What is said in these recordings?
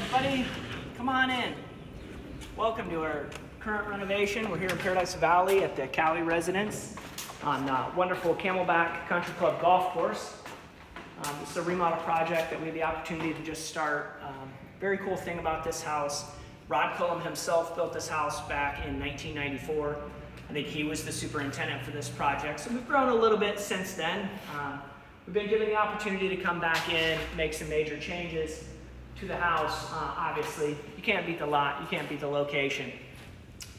everybody. Come on in. Welcome to our current renovation. We're here in Paradise Valley at the Cali residence on wonderful Camelback Country Club golf course. This is a remodel project that we had the opportunity to just start. Very cool thing about this house, Rod Cullum himself built this house back in 1994. I think he was the superintendent for this project. So we've grown a little bit since then. We've been given the opportunity to come back in, make some major changes to the house. Obviously, you can't beat the lot, you can't beat the location.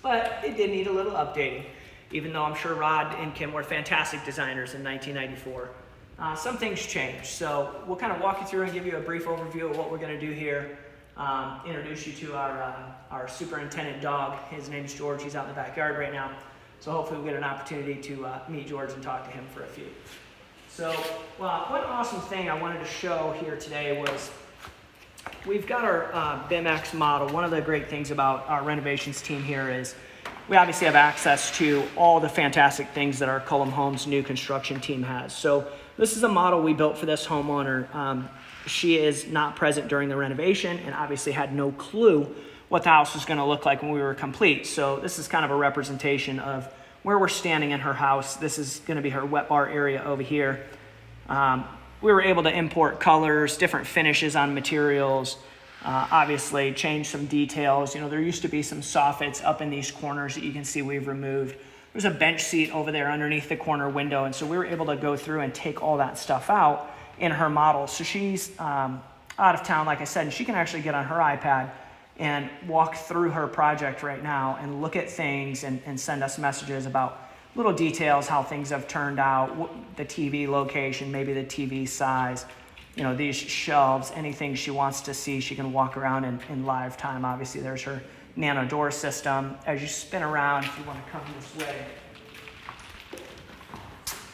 But it did need a little updating, even though I'm sure Rod and Kim were fantastic designers in 1994. Some things changed. So we'll kind of walk you through and give you a brief overview of what we're going to do here. Introduce you to our superintendent dog. His name is George. He's out in the backyard right now. So hopefully we'll get an opportunity to meet George and talk to him for a few. So one awesome thing I wanted to show here today was we've got our Binax Model. One of the great things about our renovations team here is we obviously have access to all the fantastic things that our Cullum Homes new construction team has. So this is a model we built for this homeowner. She is not present during the renovation and obviously had no clue what the house was going to look like when we were complete. So this is kind of a representation of where we're standing in her house. This is going to be her wet bar area over here. We were able to import colors, different finishes on materials, obviously change some details. You know, there used to be some soffits up in these corners that you can see we've removed. There's a bench seat over there underneath the corner window. And so we were able to go through and take all that stuff out in her model. So she's out of town, like I said, and she can actually get on her iPad and walk through her project right now and look at things and send us messages about little details, how things have turned out, the TV location, maybe the TV size, you know, these shelves, anything she wants to see, she can walk around in live time. Obviously, there's her nano door system. As you spin around, if you want to come this way,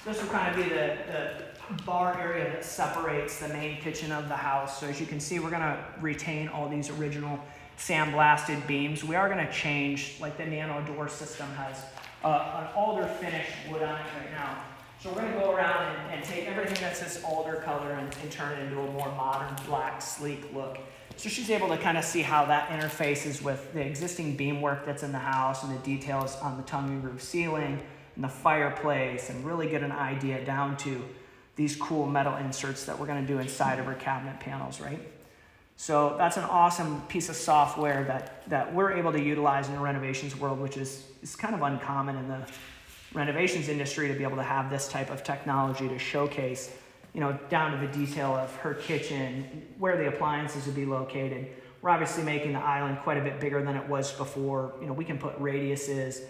this will kind of be the bar area that separates the main kitchen of the house. So as you can see, we're going to retain all these original sandblasted beams. We are going to change, like the nano door system has an alder finished wood on it right now. So we're going to go around and take everything that's this alder color and turn it into a more modern, black, sleek look. So she's able to kind of see how that interfaces with the existing beamwork that's in the house and the details on the tongue and groove ceiling and the fireplace, and really get an idea down to these cool metal inserts that we're going to do inside of her cabinet panels, right? So that's an awesome piece of software that we're able to utilize in the renovations world, which is kind of uncommon in the renovations industry to be able to have this type of technology to showcase, you know, down to the detail of her kitchen, where the appliances would be located. We're obviously making the island quite a bit bigger than it was before. You know, we can put radiuses,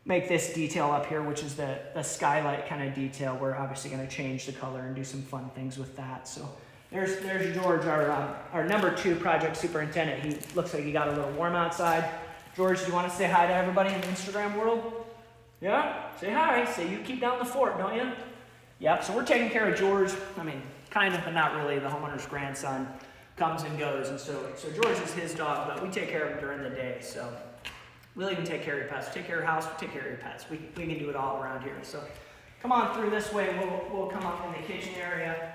make this detail up here, which is the skylight kind of detail. We're obviously going to change the color and do some fun things with that. So there's George, our number 2 project superintendent. He looks like he got a little warm outside. George, do you want to say hi to everybody in the Instagram world? Yeah? Say hi. Say you keep down the fort, don't you? Yep, so we're taking care of George. I mean, kind of, but not really. The homeowner's grandson comes and goes. And so George is his dog, but we take care of him during the day. So we'll even take care of your pets. We take care of your house, we take care of your pets. We can do it all around here. So come on through this way. We'll come up in the kitchen area.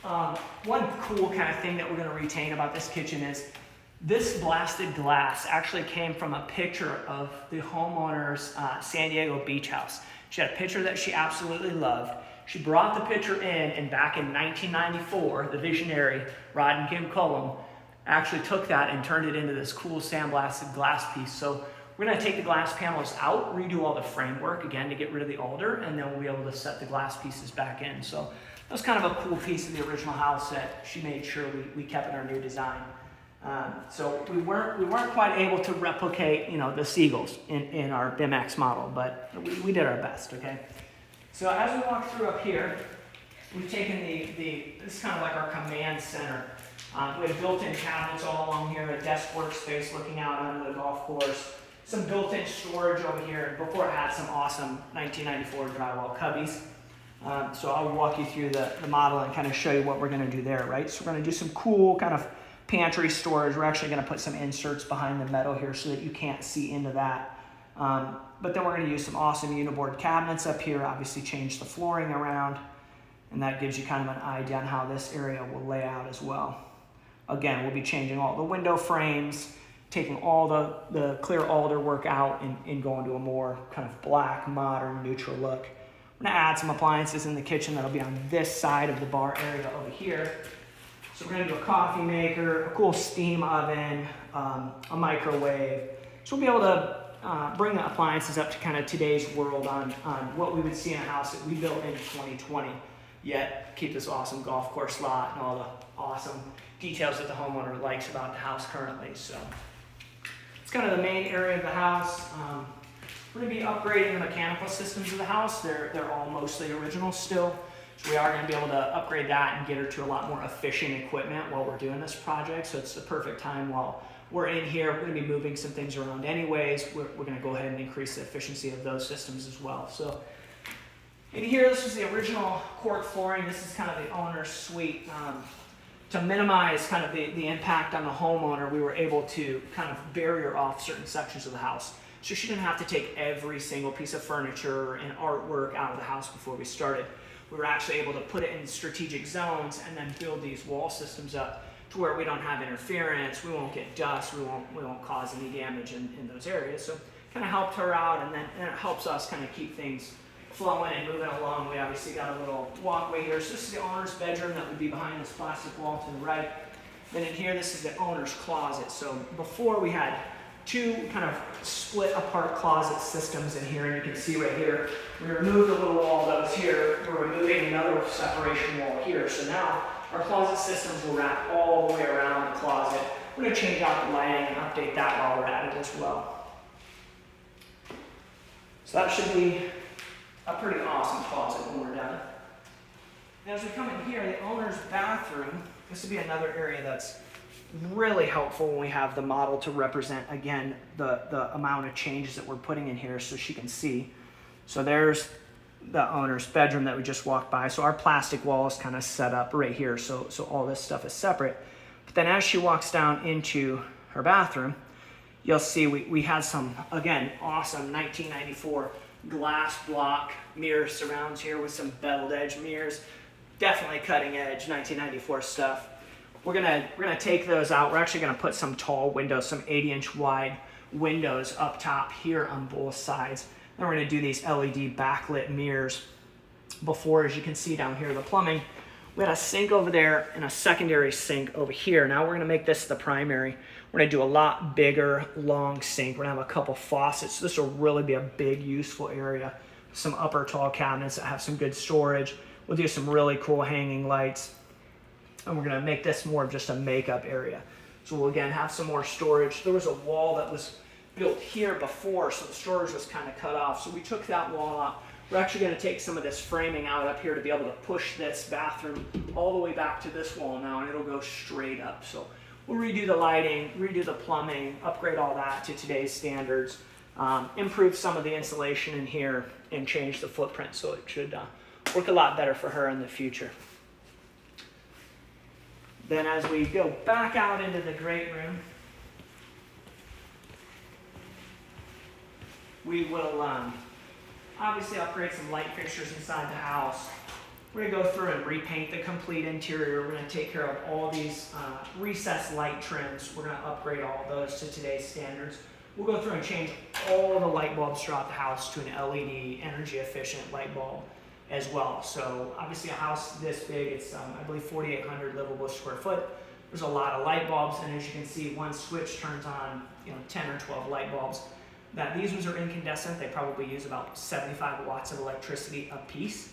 One cool kind of thing that we're going to retain about this kitchen is this blasted glass actually came from a picture of the homeowner's San Diego beach house. She had a picture that she absolutely loved. She brought the picture in, and back in 1994, the visionary Rod and Kim Cullum actually took that and turned it into this cool sandblasted glass piece. So we're going to take the glass panels out, redo all the framework again to get rid of the alder, and then we'll be able to set the glass pieces back in. So that was kind of a cool piece of the original house that she made sure we kept in our new design. So we weren't quite able to replicate, you know, the seagulls in our Binax model, but we did our best. Okay. So as we walk through up here, we've taken this is kind of like our command center. We have built-in cabinets all along here, a desk workspace looking out onto the golf course, some built-in storage over here. Before it had some awesome 1994 drywall cubbies. So I'll walk you through the model and kind of show you what we're going to do there, right? So we're going to do some cool kind of pantry storage. We're actually going to put some inserts behind the metal here so that you can't see into that. But then we're going to use some awesome uniboard cabinets up here, obviously change the flooring around, and that gives you kind of an idea on how this area will lay out as well. Again, we'll be changing all the window frames, taking all the clear alder work out and going to a more kind of black, modern, neutral look. I'm gonna add some appliances in the kitchen that'll be on this side of the bar area over here. So we're gonna do a coffee maker, a cool steam oven, a microwave. So we'll be able to bring the appliances up to kind of today's world on what we would see in a house that we built in 2020, yet keep this awesome golf course lot and all the awesome details that the homeowner likes about the house currently. So it's kind of the main area of the house. We're going to be upgrading the mechanical systems of the house. They're all mostly original still. So we are going to be able to upgrade that and get her to a lot more efficient equipment while we're doing this project. So it's the perfect time while we're in here. We're going to be moving some things around anyways. We're going to go ahead and increase the efficiency of those systems as well. So in here, this is the original cork flooring. This is kind of the owner's suite. To minimize kind of the impact on the homeowner, we were able to kind of barrier off certain sections of the house. So she didn't have to take every single piece of furniture and artwork out of the house before we started. We were actually able to put it in strategic zones and then build these wall systems up to where we don't have interference, we won't get dust, we won't cause any damage in those areas. So kind of helped her out, and then it helps us kind of keep things flowing and moving along. We obviously got a little walkway here. So this is the owner's bedroom that would be behind this plastic wall to the right. Then in here, this is the owner's closet. So before we had two kind of split apart closet systems in here, and you can see right here, we removed a little wall that was here. We're removing another separation wall here. So now our closet systems will wrap all the way around the closet. We're going to change out the lighting and update that while we're at it as well. So that should be a pretty awesome closet when we're done. And as we come in here, the owner's bathroom, this would be another area that's really helpful when we have the model to represent, again, the amount of changes that we're putting in here so she can see. So there's the owner's bedroom that we just walked by. So our plastic wall is kind of set up right here. So all this stuff is separate. But then as she walks down into her bathroom, you'll see we had some, again, awesome 1994 glass block mirror surrounds here with some beveled edge mirrors. Definitely cutting edge 1994 stuff. We're gonna take those out. We're actually gonna put some tall windows, some 80-inch wide windows up top here on both sides. Then we're gonna do these LED backlit mirrors. Before, as you can see down here, the plumbing, we had a sink over there and a secondary sink over here. Now we're gonna make this the primary. We're gonna do a lot bigger, long sink. We're gonna have a couple faucets. So this will really be a big, useful area. Some upper tall cabinets that have some good storage. We'll do some really cool hanging lights. And we're gonna make this more of just a makeup area. So we'll again have some more storage. There was a wall that was built here before, so the storage was kind of cut off. So we took that wall out. We're actually gonna take some of this framing out up here to be able to push this bathroom all the way back to this wall now, and it'll go straight up. So we'll redo the lighting, redo the plumbing, upgrade all that to today's standards, improve some of the insulation in here, and change the footprint so it should work a lot better for her in the future. Then as we go back out into the great room, we will obviously upgrade some light fixtures inside the house. We're gonna go through and repaint the complete interior. We're gonna take care of all these recessed light trims. We're gonna upgrade all of those to today's standards. We'll go through and change all the light bulbs throughout the house to an LED energy efficient light bulb as well. So obviously a house this big, it's I believe 4,800 livable square foot. There's a lot of light bulbs, and as you can see, one switch turns on 10 or 12 light bulbs. Now these ones are incandescent. They probably use about 75 watts of electricity a piece.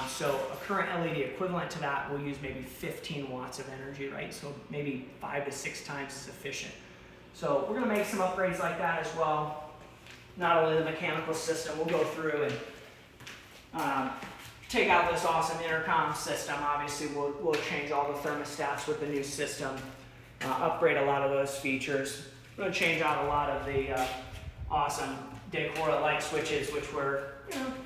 So a current LED equivalent to that will use maybe 15 watts of energy, right? So maybe 5 to 6 times as efficient. So we're gonna make some upgrades like that as well. Not only the mechanical system, we'll go through and take out this awesome intercom system. Obviously, we'll change all the thermostats with the new system, upgrade a lot of those features. We're going to change out a lot of the awesome Decora light switches, which were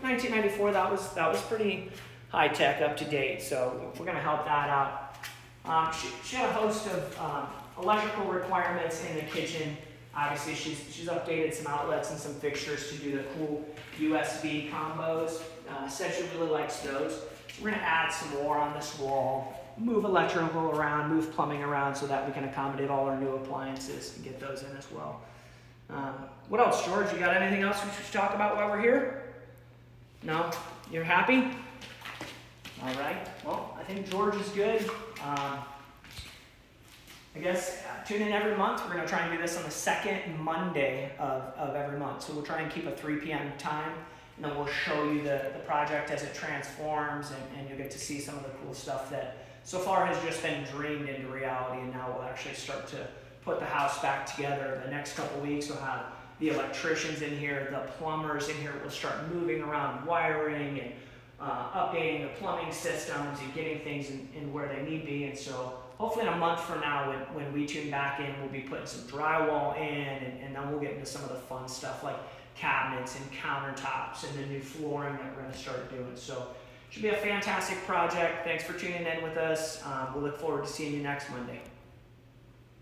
1994. That was pretty high tech, up to date. So we're going to help that out. She had a host of electrical requirements in the kitchen. Obviously, she's updated some outlets and some fixtures to do the cool USB combos. Said she really likes those. So we're going to add some more on this wall. move electrical around, move plumbing around so that we can accommodate all our new appliances and get those in as well. What else, George? You got anything else we should talk about while we're here? No? You're happy? All right. Well, I think George is good. I guess tune in every month. We're going to try and do this on the second Monday of every month. So we'll try and keep a 3 p.m. time, and then we'll show you the project as it transforms, and you'll get to see some of the cool stuff that so far has just been dreamed into reality, and now we'll actually start to put the house back together. The next couple weeks we'll have the electricians in here, the plumbers in here. We'll start moving around wiring and updating the plumbing systems and getting things in where they need to be. And so hopefully in a month from now, when we tune back in, we'll be putting some drywall in, and then we'll get into some of the fun stuff like cabinets and countertops and the new flooring that we're going to start doing. So it should be a fantastic project. Thanks for tuning in with us. We'll look forward to seeing you next Monday.